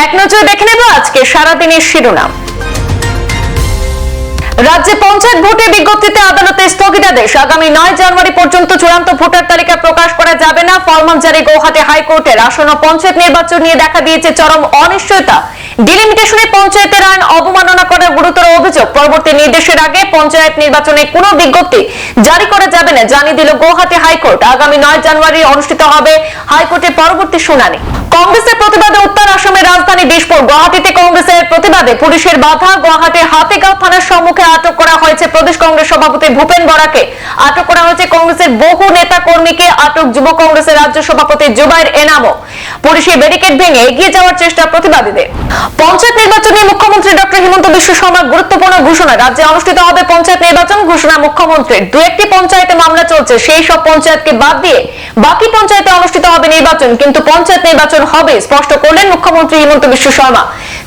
এক নজরে দেখে নেব আজকে সারাদিনের শিরোনাম। রাজ্যে পঞ্চায়েত ভোটের বিজ্ঞপ্তিতে আদালতে স্থগিতাদেশ। আগামী 9 জানুয়ারি পর্যন্ত চূড়ান্ত ভোটার তালিকা প্রকাশ করা যাবে না। ফরমান জারি গৌহাটি হাইকোর্টের। আসন্ন পঞ্চায়েত নির্বাচন নিয়ে দেখা দিয়েছে চরম অনিশ্চয়তা। ডিলিমিটেশনে পঞ্চায়েতের আইন অবমাননা করার গুরুতর অভিযোগ। পরবর্তী নির্দেশের আগে পঞ্চায়েত নির্বাচনে কোনো বিজ্ঞপ্তি জারি করা যাবে না জানিয়ে দিল গৌহাটি হাইকোর্ট। আগামী 9 জানুয়ারি অনুষ্ঠিত হবে হাইকোর্টের পরবর্তী শুনানি। কংগ্রেসের প্রতিবাদে উত্তর আসামের রাজধানী দিশপুর। গুয়াহাটিতে কংগ্রেসের প্রতিবাদে পুলিশের বাধা। গুয়াহাটির হাতেগাঁও থানার সম্মুখে আটক করা হয়েছে প্রদেশ কংগ্রেস সভাপতি ভূপেন বরাকে। আটক করা হয়েছে কংগ্রেসের বহু নেতা কর্মীকে। আটক যুব কংগ্রেসের রাজ্য সভাপতি জুবাইর এনামও। পুলিশের ব্যারিকেড ভেঙে এগিয়ে যাওয়ার চেষ্টা প্রতিবাদীদের। পঞ্চায়েত নির্বাচনে মুখ্যমন্ত্রী ডক্টর হিমন্ত বিশ্ব শর্মার গুরুত্বপূর্ণ ঘোষণা। রাজ্যে অনুষ্ঠিত হবে পঞ্চায়েত নির্বাচন। ঘোষণা মুখ্যমন্ত্রীর। দু একটি পঞ্চায়েতে মামলা চলছে, সেই সব পঞ্চায়েতকে বাদ দিয়ে বাকি পঞ্চায়েতে অনুষ্ঠিত হবে নির্বাচন। কিন্তু পঞ্চায়েত নির্বাচন হবে স্পষ্ট করলেন মুখ্যমন্ত্রী হিমন্ত বিশ্ব শর্মা।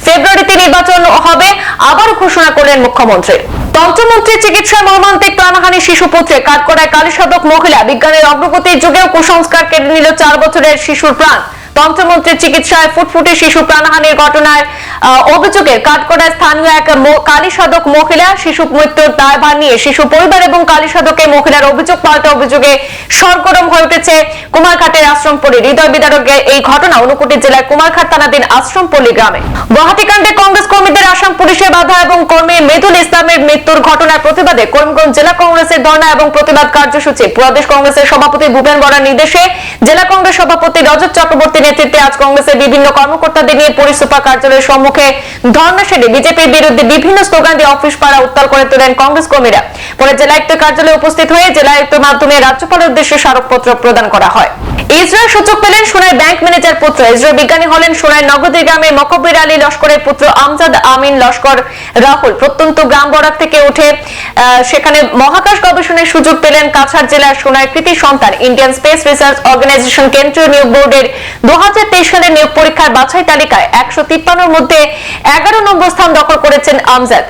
ফেব্রুয়ারিতে নির্বাচন হবে আবার ঘোষণা করলেন মুখ্যমন্ত্রী। তন্ত্রমন্ত্রী চিকিৎসায় মর্মান্তিক প্রাণহানি শিশুপুত্রে। কাঠগড়ায় কালীসাধক মহিলা। বিজ্ঞানের অগ্রগতির যুগেও কুসংস্কার কেড়ে নিল 4 বছরের শিশুর প্রাণ। তন্ত্রমন্ত্রীর চিকিৎসায় ফুটফুটে শিশু প্রাণহানির ঘটনায় অভিযোগে কাঠগড়ায় স্থানীয় এক কালীসাধক মহিলা। শিশু মৃত্যুর দায়ভার নিয়ে শিশু পরিবার এবং কালীসাধকের মহিলার অভিযোগ পাল্টা অভিযোগে সরগরম হয়ে উঠেছে কুমারঘাটের আশ্রমপল্লী। হৃদয় বিদারক এই ঘটনা ঊনকোটি জেলার কুমারঘাট থানাধীন আশ্রমপল্লী গ্রামে। গুয়াহাটি কাণ্ডে কংগ্রেস কর্মীদের আসাম পুলিশের বাধা এবং কর্মী মেদুল ইসলামের মৃত্যুর ঘটনার প্রতিবাদে করিমগঞ্জ জেলা কংগ্রেসের ধর্ণা এবং প্রতিবাদ কার্যসূচি। প্রদেশ কংগ্রেসের সভাপতি ভূপেন বরার নির্দেশে জেলা কংগ্রেস সভাপতি রজত চক্রবর্তী নেতৃত্বে আজ কংগ্রেসের বিভিন্ন কর্মকর্তাদের নিয়ে পুলিশ সুপার কার্যালয়ের সম্মুখে ধর্ণা সেরে বিজেপির বিরুদ্ধে বিভিন্ন স্লোগান দিয়ে অফিস পাড়া উত্তাল করে তোলেন কংগ্রেস কর্মীরা। পরে জেলায়ুক্ত কার্যালয়ে উপস্থিত হয়ে জেলায়ুক্তের মাধ্যমে রাজ্যপালের উদ্দেশ্যে স্মারকপত্র প্রদান করা হয়। ইসরায়েল সূচক পেলেন সোনার ব্যাংক ম্যানেজার পুত্র। ইসরায়েল বিজ্ঞানী হলেন সোনার নগদী গ্রামের মকব্বির আলী লস্করের পুত্র আমজাদ আমিন লস্কর রাহুল। প্রত্যন্ত গ্রাম বরাক থেকে উঠে সেখানে মহাকাশ গবেষণার সুযোগ পেলেন কাছাড় জেলার সোনার কৃতি সন্তান। ইন্ডিয়ান স্পেস রিসার্চ অর্গানাইজেশন কেন্দ্রীয় নিয়োগ বোর্ডের 2023 সালের নিয়োগ পরীক্ষার বাছাই তালিকায় 153 মধ্যে 11 নম্বর স্থান দখল করেছেন আমজাদ।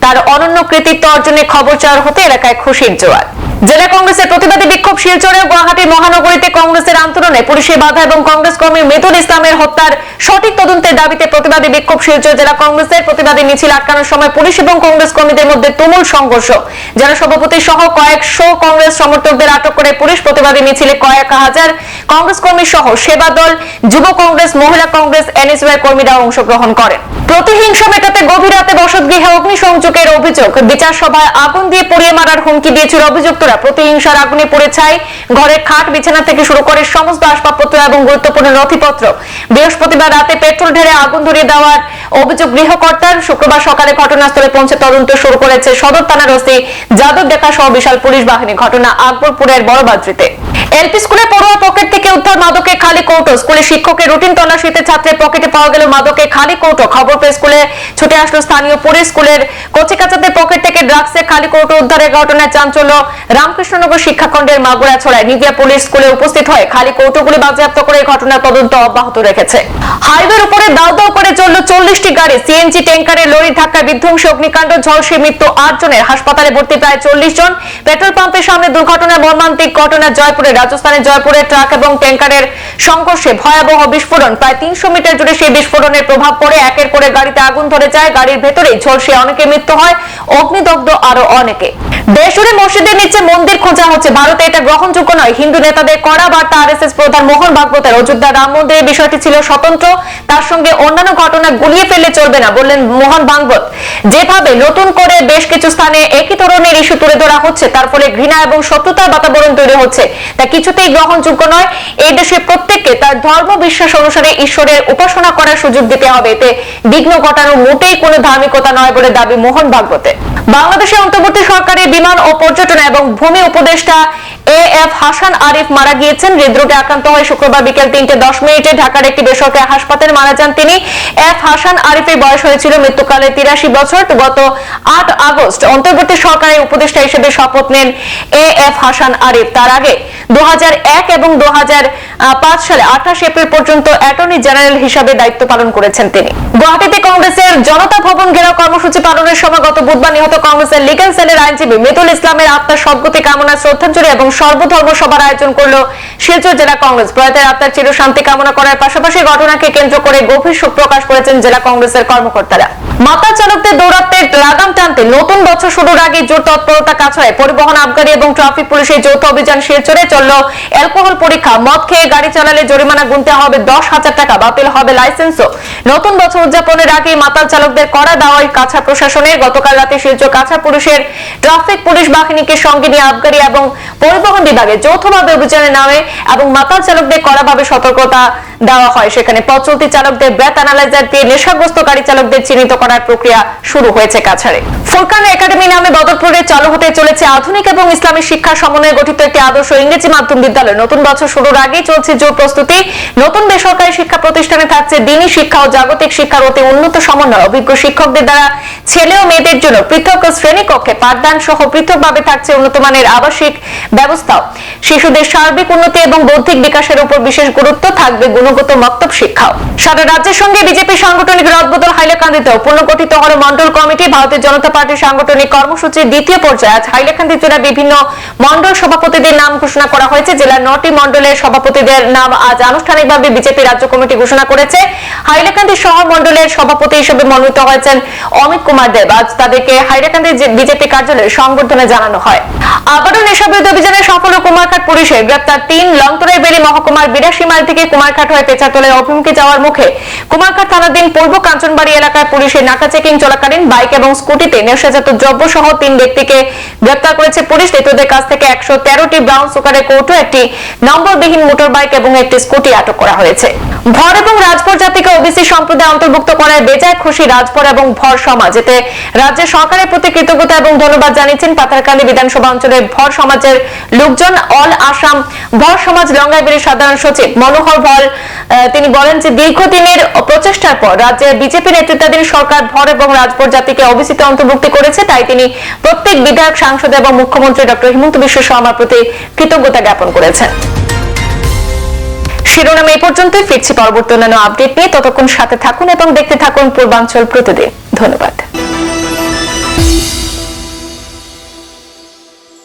তার অনন্য কৃতিত্ব অর্জনের খবর চাওয়ার হতে এলাকায় খুশির জোয়ার। জেলা কংগ্রেসের প্রতিবাদী বিক্ষোভ শিলচরে। গুয়াহাটি মহানগরীতে কংগ্রেসের আন্দোলনে পুলিশের বাধা এবং কংগ্রেস কর্মী মেদুল ইসলামের হত্যার সঠিক তদন্তের দাবিতে প্রতিবাদী বিক্ষোভ শিলচর জেলা কংগ্রেসের। প্রতিবাদী মিছিল আটকানোর সময় পুলিশ এবং কংগ্রেস কর্মীদের মধ্যে তুমুল সংঘর্ষ। জেলা সভাপতি সহ কয়েকশো কংগ্রেস সমর্থকদের আটক করে পুলিশ। প্রতিবাদী মিছিলে কয়েক হাজার কংগ্রেস কর্মী সহ সেবা দল, যুব কংগ্রেস, মহিলা কংগ্রেস, এনএসইউআই কর্মীরা অংশগ্রহণ করেন। প্রতিহিংসা মেটাতে গভীর রাতে বসতগৃহে অগ্নিসংযোগের অভিযোগ। বিচার সভায় আগুন দিয়ে পুড়িয়ে মারার হুমকি দিয়েছিল অভিযুক্তরা। প্রতিহিংসার আগুনে পুড়ে ছাই ঘরের খাট, বিছানা থেকে শুরু করে সমস্ত আসবাবপত্র এবং গুরুত্বপূর্ণ নথিপত্র। বৃহস্পতিবার রাতে পেট্রোল ঢেলে আগুন ধরিয়ে দেওয়ার অভিযোগ গৃহকর্তার। শুক্রবার সকালে ঘটনাস্থলে পৌঁছে তদন্ত শুরু করেছে সদর থানার ওসি যাদব দেখা সহ বিশাল পুলিশ বাহিনী। ঘটনা আকবরপুরের বড়বাজরিতে। এলপি স্কুলে পড়ুয়া পকেট থেকে উদ্ধার মাদকের খালি কৌটো। স্কুলে শিক্ষকের রুটিন তল্লাশিতে ছাত্রের পকেটে পাওয়া গেল মাদকের খালি কৌটো। খবর পেয়ে স্কুলে ছুটে আসলো স্থানীয় পুলিশ। স্কুলের কচিকাচাদের পকেট থেকে ড্রাগসের খালি কৌটো উদ্ধারের ঘটনায় চাঞ্চল্য রামকৃষ্ণনগর শিক্ষাখণ্ডের মাগুরাছড়ায়। নিভিয়া পুলিশ স্কুলে উপস্থিত হয়ে খালি কৌটোগুলি বাজেয়াপ্ত করে ঘটনার তদন্ত অব্যাহত রেখেছে। হাইওয়ের উপরে দাউ দাউ করে চলল 40টি গাড়ি। সিএনজি ট্যাঙ্কারের লরির ধাক্কায় বিধ্বংসী অগ্নিকাণ্ড। ঝলসে মৃত্যু 8 জনের। হাসপাতালে ভর্তি প্রায় 40 জন। পেট্রোল পাম্পের সামনে দুর্ঘটনা। মর্মান্তিক ঘটনা জয়পুরে। রাজস্থানের জয়পুরে ট্রাক এবং ট্যাঙ্কারের সংঘর্ষে ভয়াবহ বিস্ফোরণ। প্রায় 300 মিটার জুড়ে সেই বিস্ফোরণের প্রভাব পড়ে একের পরে গাড়িতে আগুন ধরে যায়। গাড়ির ভেতরেই ঝলসে অনেকের মৃত্যু হয়, অগ্নিদগ্ধ আরো অনেকে। দেশজুড়ে মসজিদের নিচে মন্দির খোঁজা হচ্ছে। ভারতে এটা গ্রহণযোগ্য নয়। হিন্দু নেতাদের কড়া বার্তা আরএসএস প্রধান মোহন ভাগবতের। অযোধ্যা রাম মন্দিরের বিষয়টি ছিল স্বতন্ত্র, তার সঙ্গে অন্যান্য ঘটনা গুলিয়ে ফেললে চলবে না বললেন মোহন ভাগবত। যেভাবে নতুন করে বেশ কিছু স্থানে একই ধরনের ইস্যু তুলে ধরা হচ্ছে, তার ফলে ঘৃণা এবং শত্রুতার বাতাবরণ তৈরি হচ্ছে, তা কিছুতেই গ্রহণযোগ্য নয়। এই দেশে প্রত্যেককে তার ধর্ম বিশ্বাস অনুসারে ঈশ্বরের উপাসনা করার সুযোগ দিতে হবে। এতে বিঘ্ন ঘটানো মোটেই কোনো ধার্মিকতা নয় বলে দাবি মোহন ভাগবতের। বাংলাদেশের অন্তর্বর্তী সরকারের বিমান ও পর্যটন এবং ভূমি উপদেষ্টা এএফ হাসান আরিফ মারা গিয়েছেন। হৃদরোগে আক্রান্ত হয়ে শুক্রবার বিকেল 3:10 ঢাকার একটি বেসরকারি হাসপাতালে মারা যান তিনি। এফ হাসান আরিফের বয়স হয়েছিল মৃত্যুকালে 83 বছর। গত 8 আগস্ট অন্তর্বর্তী সরকারের উপদেষ্টা হিসেবে শপথ নেন এএফ হাসান আরিফ। তার আগে 2001 এবং 2005 সালে 28 এপ্রিল পর্যন্ত অ্যাটর্নি জেনারেল হিসেবে দায়িত্ব পালন করেছেন তিনি। গুয়াহাটিতে কংগ্রেসের জনতা ভবন ঘেরাও কর্মসূচি পালনের সময় গত বুধবার নিহত কংগ্রেসের লিগ্যাল সেলের আইনজীবী আইনজীবী মৃদুল ইসলামের আত্মার সদ্গতি কামনা শ্রদ্ধাঞ্জলি এবং সর্বধর্ম সভার আয়োজন করলো শিলচর জেলা কংগ্রেস। প্রয়াতের আত্মার চিরশান্তি কামনা করার পাশাপাশি ঘটনাকে কেন্দ্র করে গভীর শোক প্রকাশ করেছেন জেলা কংগ্রেসের কর্মকর্তারা। মাতাল চালকদের দৌরাত্মের লাগাম টানতে নতুন বছর শুরুর আগে জোর তৎপরতা কাজ হয়। পরিবহন, আবগারি এবং ট্রাফিক পুলিশের যৌথ অভিযান শিলচরে চলল অ্যালকোহল পরীক্ষা। মদ খেয়ে গাড়ি চালালে জরিমানা গুনতে হবে 10,000 টাকা, বাতিল হবে লাইসেন্সও। নতুন বছর উদযাপনের আগে মাতাল চালকদের কড়া দাওয়াই কাছাড় প্রশাসনের। গতকাল রাতে শিলচর কাছাড় পুলিশের ট্রাফিক পুলিশ বাহিনীকে সঙ্গে নিয়ে আবগারি এবং পরিবহন বিভাগে যৌথভাবে অভিযানে নামে এবং মাতাল চালকদের কড়াভাবে সতর্কতা দেওয়া হয়। সেখানে পথ চলতি চালকদের ব্রেথ অ্যানালাইজার দিয়ে নেশাগ্রস্ত গাড়ি চালকদের চিহ্নিত করার প্রক্রিয়া শুরু হয়েছে কাছাড়ে। ফুরকান একাডেমি নামে বদরপুরে চালু হতে চলেছে আধুনিক এবং ইসলামী শিক্ষা সমন্বয়ে গঠিত একটি আদর্শ ইংরেজি মাধ্যম বিদ্যালয়। নতুন বছর শুরুর আগেই চলছে জোর প্রস্তুতি। নতুন বেসরকারি শিক্ষা প্রতিষ্ঠানে থাকছে দিনী শিক্ষা ও জাগতিক শিক্ষার অতি উন্নত সমন্বয়। অভিজ্ঞ শিক্ষকদের দ্বারা ছেলে ও মেয়েদের জন্য পৃথক শ্রেণীকক্ষে পাঠদান সহ পৃথকভাবে থাকছে উন্নত মানের আবাসিক ব্যবস্থাও। শিশুদের সার্বিক উন্নতি এবং বৌদ্ধিক বিকাশের উপর বিশেষ গুরুত্ব থাকবে গুণগত মক্তব শিক্ষাও। সারা রাজ্যের সঙ্গে বিজেপি সাংগঠনিক রদবদল। হাইলাকান্দিতেও পুনর্গঠিত হল মন্ডল কমিটি। ভারতীয় জনতা পার্টির সাংগঠনিক কর্মসূচির দ্বিতীয় পর্যায়ে আজ হাইলাকান্দি জেলার বিভিন্ন মন্ডল সভাপতিদের নাম ঘোষণা করা হয়েছে। জেলার 9টি মন্ডলের সভাপতিদের নাম আজ আনুষ্ঠানিকভাবে বিজেপি রাজ্য কমিটি ঘোষণা করেছে। হাইলাকান্দি শহর মন্ডলের সভাপতি হিসেবে মনোনীত হয়েছেন অমিত কুমার দেব। আজ তাদেরকে হাইলাকান্দি বিজেপি কার্যালয়ে সংবর্ধনা জানানো হয়। আবারও নেশাবিরোধী অভিযানে সফল কুমারঘাট পুলিশের গ্রেপ্তার 3। লংতরাই বেলি মহকুমার 82 মাইল থেকে কুমারঘাট হয়ে পেচাতলের অভিমুখে যাওয়ার মুখে কুমারঘাট থানাধীন পূর্ব কাঞ্চনবাড়ি এলাকায় পুলিশের নাকা চেকিং চলাকালীন বাইক এবং স্কুটিতে নেশাজাত দ্রব্য সহ 3 ব্যক্তিকে গ্রেপ্তার করেছে পুলিশ। ধৃতদের কাছ থেকে 113টি ব্রাউন সুগারের কৌটো, একটি নম্বরবিহীন মোটর বাইক এবং একটি স্কুটি আটক করা হয়েছে। ভর এবং রাজভর জাতিকে ওবিসি সম্প্রদায় অন্তর্ভুক্ত করায় বেজায় খুশি রাজভর এবং ভর সমাজ। এতে রাজ্যের সরকারের প্রতি কৃতজ্ঞতা এবং ধন্যবাদ জানিয়েছেন পাথারকান্দি বিধানসভা অঞ্চলের ভর সমাজের লোকজন। অল আসাম ভর সমাজ লঙ্গাইবেলির সাধারণ সচিব মনোহর ভর তিনি বলেন যে দীর্ঘদিনের প্রচেষ্টার পর রাজ্যের বিজেপি নেতৃত্বাধীন সরকার ভর এবং রাজভর জাতিকে ওবিসিতে অন্তর্ভুক্তি করেছে। তাই তিনি প্রত্যেক বিধায়ক, সাংসদ এবং মুখ্যমন্ত্রী ডক্টর হিমন্ত বিশ্ব শর্মার প্রতি কৃতজ্ঞতা জ্ঞাপন করেছেন। শিরোনাম এই পর্যন্তই। ফিরছি পরবর্তী অন্যান্য আপডেট নিয়ে। ততক্ষণ সাথে থাকুন এবং দেখতে থাকুন পূর্বাঞ্চল প্রতিদিন। ধন্যবাদ।